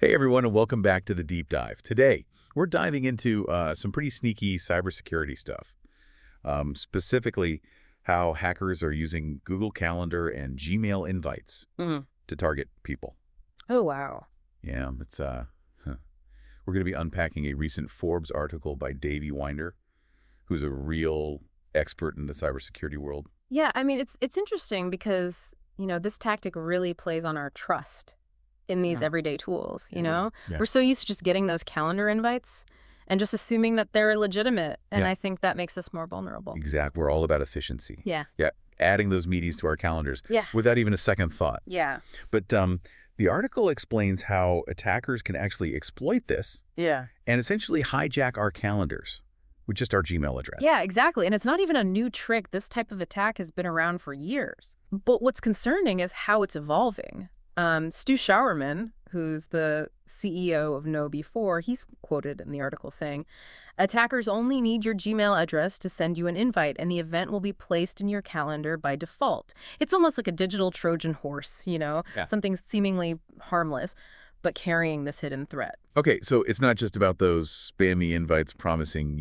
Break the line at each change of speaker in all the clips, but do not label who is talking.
Hey everyone, and welcome back to the Deep Dive. Today, we're diving into some pretty sneaky cybersecurity stuff. Specifically, how hackers are using Google Calendar and Gmail invites
Mhm.
to target people.
Oh, wow.
Yeah, we're going to be unpacking a recent Forbes article by Davey Winder, who's a real expert in the cybersecurity world.
Yeah, I mean, it's interesting because, this tactic really plays on our trust in these everyday tools,
Yeah, really. Yeah.
We're so used to just getting those calendar invites and just assuming that they're legitimate, and
Yeah.
I think that makes us more vulnerable.
Exactly. We're all about efficiency.
Yeah.
Yeah, adding those meetings to our calendars
Yeah.
without even a second thought.
Yeah.
But the article explains how attackers can actually exploit this
Yeah.
and essentially hijack our calendars with just our Gmail address.
Yeah, exactly. And it's not even a new trick. This type of attack has been around for years. But what's concerning is how it's evolving. Stu Showerman, who's the CEO of Know he's quoted in the article saying, attackers only need your Gmail address to send you an invite, and the event will be placed in your calendar by default. It's almost like a digital Trojan horse,
Yeah.
something seemingly harmless, but carrying this hidden threat.
Okay, so it's not just about those spammy invites promising,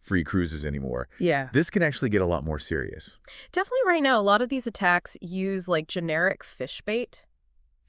free cruises anymore.
Yeah.
This can actually get a lot more serious.
Definitely right now, a lot of these attacks use like generic fish bait.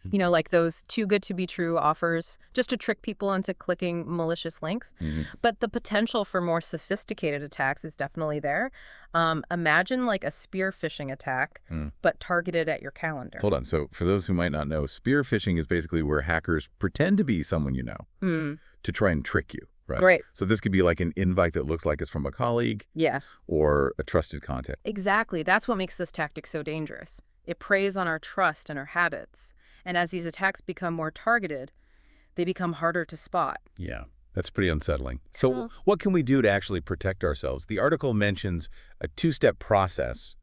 Like those too good to be true offers just to trick people into clicking malicious links.
Mhm.
But the potential for more sophisticated attacks is definitely there. Imagine like a spear phishing attack, but targeted at your calendar.
Hold on. So for those who might not know, spear phishing is basically where hackers pretend to be someone you know to try and trick you.
Right.
So this could be like an invite that looks like it's from a colleague.
Yes.
Or a trusted contact.
Exactly. That's what makes this tactic so dangerous. It preys on our trust and our habits. And as these attacks become more targeted, they become harder to spot.
Yeah, that's pretty unsettling. So what can we do to actually protect ourselves? The article mentions a two-step process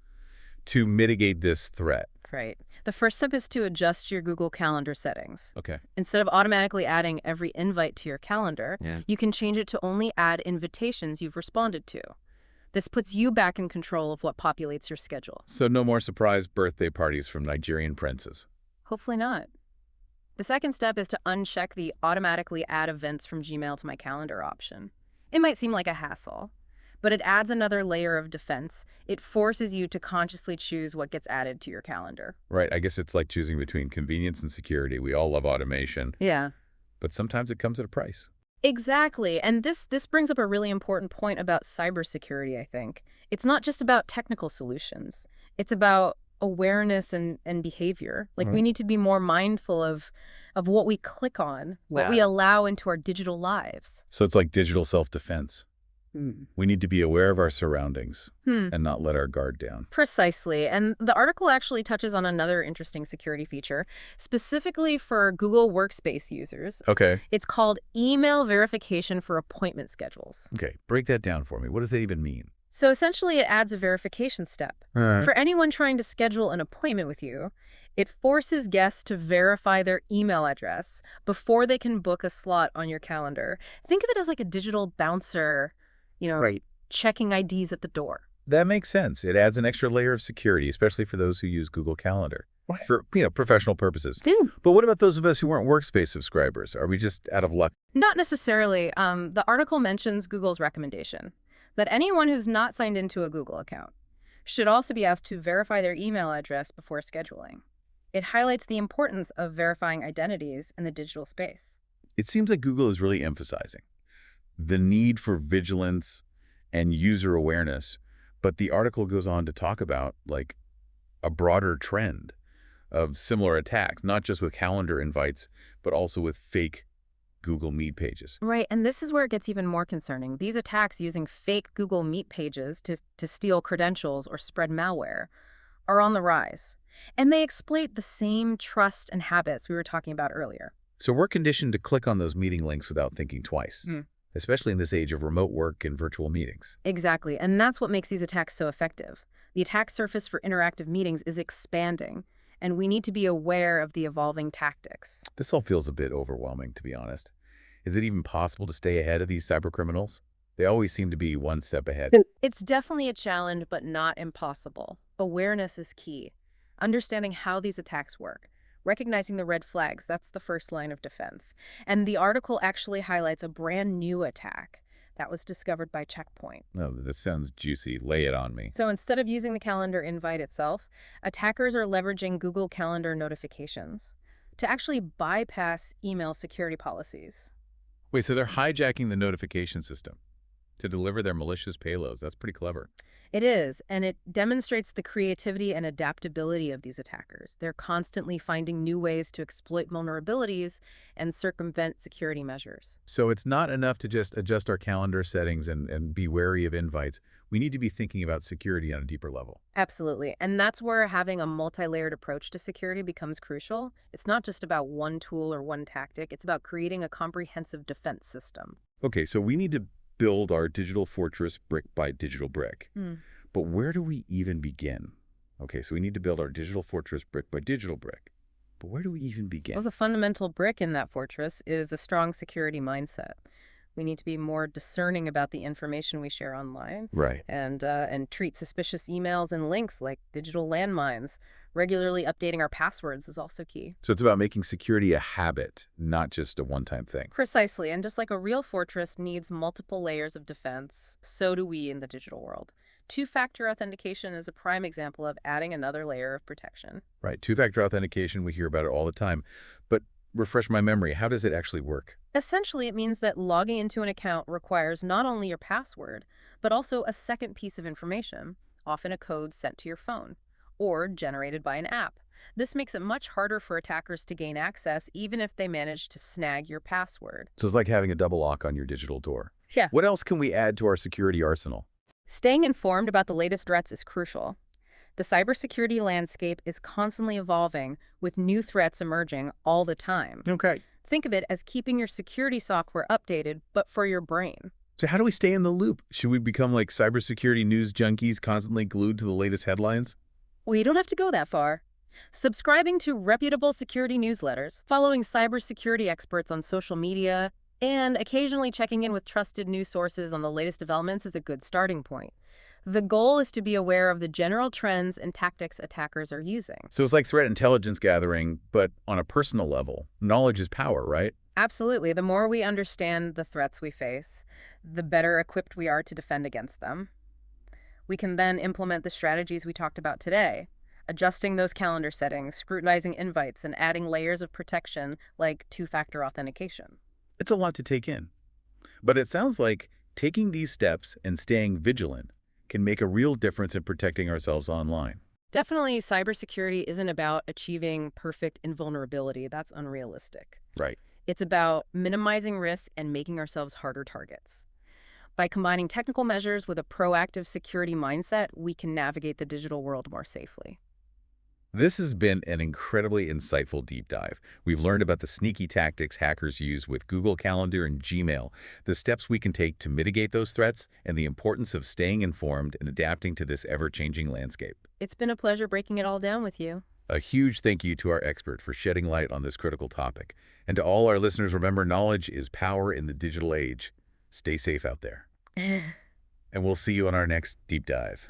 to mitigate this threat.
Right. The first step is to adjust your Google Calendar settings.
Okay.
Instead of automatically adding every invite to your calendar, you can change it to only add invitations you've responded to. This puts you back in control of what populates your schedule.
So no more surprise birthday parties from Nigerian princes.
Hopefully not. The second step is to uncheck the automatically add events from Gmail to my calendar option. It might seem like a hassle, but it adds another layer of defense. It forces you to consciously choose what gets added to your calendar.
Right. I guess it's like choosing between convenience and security. We all love automation.
Yeah.
But sometimes it comes at a price.
Exactly. And this brings up a really important point about cybersecurity, I think. It's not just about technical solutions. It's about awareness and behavior. Like we need to be more mindful of what we click on, what we allow into our digital lives.
So it's like digital self-defense. We need to be aware of our surroundings and not let our guard down.
Precisely. And the article actually touches on another interesting security feature, specifically for Google Workspace users.
Okay.
It's called email verification for appointment schedules.
Okay. Break that down for me. What does that even mean?
So essentially, it adds a verification step. For anyone trying to schedule an appointment with you, it forces guests to verify their email address before they can book a slot on your calendar. Think of it as like a digital bouncer, checking IDs at the door.
That makes sense. It adds an extra layer of security, especially for those who use Google Calendar for, professional purposes. But what about those of us who aren't Workspace subscribers? Are we just out of luck?
Not necessarily. The article mentions Google's recommendation that anyone who's not signed into a Google account should also be asked to verify their email address before scheduling. It highlights the importance of verifying identities in the digital space.
It seems like Google is really emphasizing the need for vigilance and user awareness, but the article goes on to talk about like a broader trend of similar attacks, not just with calendar invites, but also with fake Google Meet pages.
Right, and this is where it gets even more concerning. These attacks using fake Google Meet pages to steal credentials or spread malware are on the rise. And they exploit the same trust and habits we were talking about earlier.
So we're conditioned to click on those meeting links without thinking twice, especially in this age of remote work and virtual meetings.
Exactly, and that's what makes these attacks so effective. The attack surface for interactive meetings is expanding, and we need to be aware of the evolving tactics.
This all feels a bit overwhelming, to be honest. Is it even possible to stay ahead of these cybercriminals? They always seem to be one step ahead.
It's definitely a challenge, but not impossible. Awareness is key. Understanding how these attacks work, Recognizing the red flags, that's the first line of defense. And the article actually highlights a brand new attack that was discovered by Checkpoint.
No, this sounds juicy. Lay it on me.
So instead of using the calendar invite itself, attackers are leveraging Google Calendar notifications to actually bypass email security policies.
Wait, so they're hijacking the notification system to deliver their malicious payloads. That's pretty clever.
It is, and it demonstrates the creativity and adaptability of these attackers. They're constantly finding new ways to exploit vulnerabilities and circumvent security measures.
So it's not enough to just adjust our calendar settings and be wary of invites. We need to be thinking about security on a deeper level.
Absolutely. And that's where having a multi-layered approach to security becomes crucial. It's not just about one tool or one tactic. It's about creating a comprehensive defense system.
Okay, so we need to build our digital fortress brick by digital brick. But where do we even begin? Okay, so we need to build our digital fortress brick by digital brick. But where do we even begin?
Well, a fundamental brick in that fortress is a strong security mindset. We need to be more discerning about the information we share online,
Right.
and treat suspicious emails and links like digital landmines. Regularly updating our passwords is also key.
So it's about making security a habit, not just a one-time thing.
Precisely, and just like a real fortress needs multiple layers of defense, so do we in the digital world. Two-factor authentication is a prime example of adding another layer of protection.
Right. Two-factor authentication, we hear about it all the time. But refresh my memory, how does it actually work?
Essentially, it means that logging into an account requires not only your password, but also a second piece of information, often a code sent to your phone, or generated by an app. This makes it much harder for attackers to gain access, even if they manage to snag your password.
So it's like having a double lock on your digital door.
Yeah.
What else can we add to our security arsenal?
Staying informed about the latest threats is crucial. The cybersecurity landscape is constantly evolving, with new threats emerging all the time.
Okay.
Think of it as keeping your security software updated, but for your brain.
So how do we stay in the loop? Should we become like cybersecurity news junkies constantly glued to the latest headlines?
Well, you don't have to go that far. Subscribing to reputable security newsletters, following cybersecurity experts on social media, and occasionally checking in with trusted news sources on the latest developments is a good starting point. The goal is to be aware of the general trends and tactics attackers are using.
So it's like threat intelligence gathering, but on a personal level. Knowledge is power, right?
Absolutely. The more we understand the threats we face, the better equipped we are to defend against them. We can then implement the strategies we talked about today, adjusting those calendar settings, scrutinizing invites, and adding layers of protection like two-factor authentication.
It's a lot to take in. But it sounds like taking these steps and staying vigilant can make a real difference in protecting ourselves online.
Definitely, cybersecurity isn't about achieving perfect invulnerability. That's unrealistic.
Right.
It's about minimizing risk and making ourselves harder targets. By combining technical measures with a proactive security mindset, we can navigate the digital world more safely.
This has been an incredibly insightful deep dive. We've learned about the sneaky tactics hackers use with Google Calendar and Gmail, the steps we can take to mitigate those threats, and the importance of staying informed and adapting to this ever-changing landscape.
It's been a pleasure breaking it all down with you.
A huge thank you to our expert for shedding light on this critical topic. And to all our listeners, remember, knowledge is power in the digital age. Stay safe out there. And we'll see you on our next deep dive.